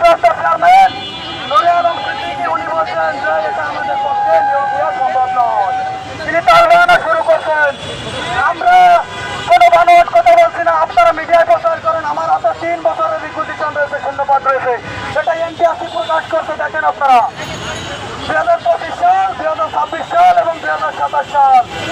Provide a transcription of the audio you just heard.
ভারপ্রাপ্ত চেয়ারম্যান নুরে আলম সিদ্দিকী উনি বলছেন যে এটা আমাদের পক্ষে নিয়োগ দেওয়া সম্ভব নয়। তিনি তার বয়ান শুরু করছেন। আমরা কোনো বানোয়াট কথা বলছি না, আপনারা মিডিয়ায় প্রচার করেন। আমার হাতে 3 বছরের রিকুইজিশন রয়েছে, শূন্যপদ রয়েছে, সেটা এনটিআরসি প্রকাশ করতে দেখেন আপনারা। 2025 সাল 2026